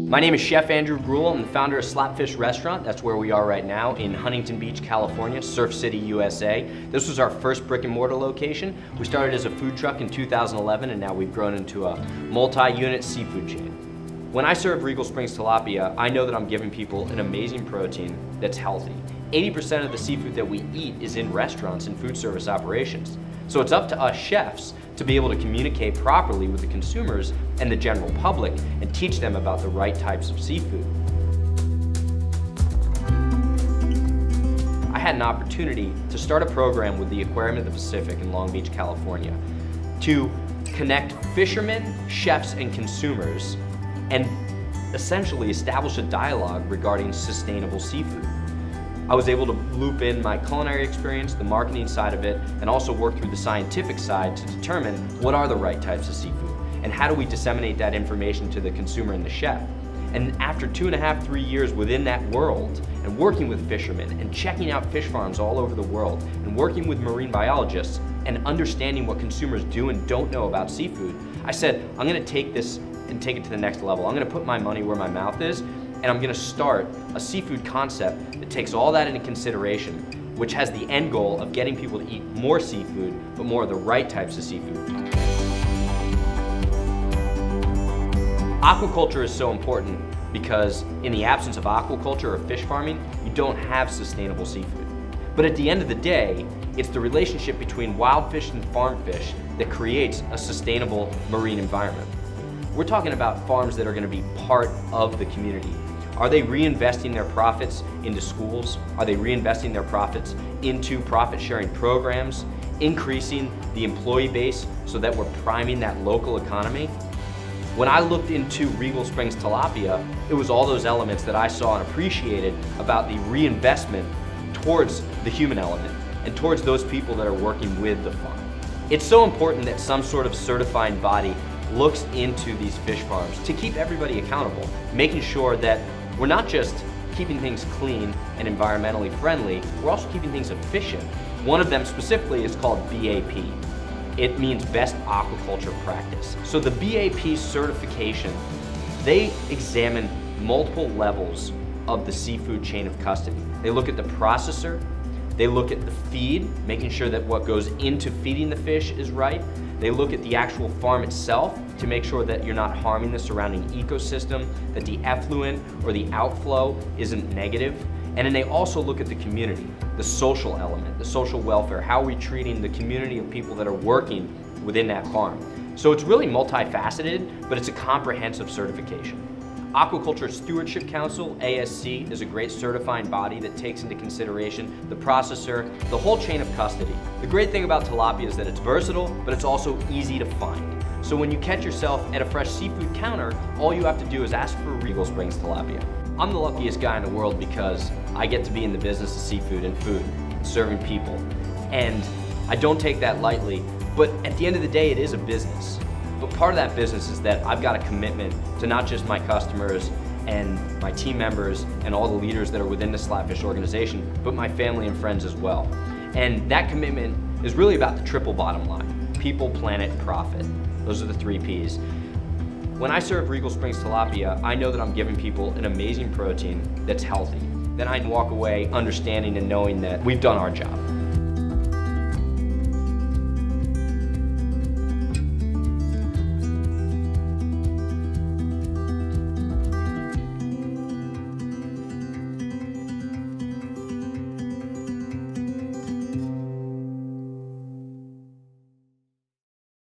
My name is Chef Andrew Gruel. I'm the founder of Slapfish Restaurant. That's where we are right now in Huntington Beach, California, Surf City, USA. This was our first brick and mortar location. We started as a food truck in 2011 and now we've grown into a multi-unit seafood chain. When I serve Regal Springs Tilapia, I know that I'm giving people an amazing protein that's healthy. 80% of the seafood that we eat is in restaurants and food service operations. So it's up to us chefs to be able to communicate properly with the consumers and the general public and teach them about the right types of seafood. I had an opportunity to start a program with the Aquarium of the Pacific in Long Beach, California, to connect fishermen, chefs, and consumers and essentially establish a dialogue regarding sustainable seafood. I was able to loop in my culinary experience, the marketing side of it, and also work through the scientific side to determine what are the right types of seafood and how do we disseminate that information to the consumer and the chef. And after 2.5, 3 years within that world and working with fishermen and checking out fish farms all over the world and working with marine biologists and understanding what consumers do and don't know about seafood, I said, I'm gonna take this and take it to the next level. I'm gonna put my money where my mouth is, and I'm gonna start a seafood concept that takes all that into consideration, which has the end goal of getting people to eat more seafood, but more of the right types of seafood. Aquaculture is so important because in the absence of aquaculture or fish farming, you don't have sustainable seafood. But at the end of the day, it's the relationship between wild fish and farm fish that creates a sustainable marine environment. We're talking about farms that are going to be part of the community. Are they reinvesting their profits into schools? Are they reinvesting their profits into profit-sharing programs, increasing the employee base so that we're priming that local economy? When I looked into Regal Springs Tilapia, it was all those elements that I saw and appreciated about the reinvestment towards the human element and towards those people that are working with the farm. It's so important that some sort of certifying body looks into these fish farms to keep everybody accountable, making sure that we're not just keeping things clean and environmentally friendly, we're also keeping things efficient. One of them specifically is called VAP. It means Best Aquaculture Practice. So the VAP certification, they examine multiple levels of the seafood chain of custody. They look at the processor, they look at the feed, making sure that what goes into feeding the fish is right. They look at the actual farm itself to make sure that you're not harming the surrounding ecosystem, that the effluent or the outflow isn't negative. And then they also look at the community, the social element, the social welfare. How are we treating the community of people that are working within that farm? So it's really multifaceted, but it's a comprehensive certification. Aquaculture Stewardship Council, ASC, is a great certifying body that takes into consideration the processor, the whole chain of custody. The great thing about tilapia is that it's versatile, but it's also easy to find. So when you catch yourself at a fresh seafood counter, all you have to do is ask for Regal Springs Tilapia. I'm the luckiest guy in the world because I get to be in the business of seafood and food, serving people. And I don't take that lightly, but at the end of the day, it is a business. But part of that business is that I've got a commitment to not just my customers and my team members and all the leaders that are within the Slapfish organization, but my family and friends as well. And that commitment is really about the triple bottom line: people, planet, profit. Those are the 3 Ps. When I serve Regal Springs Tilapia, I know that I'm giving people an amazing protein that's healthy. Then I can walk away understanding and knowing that we've done our job.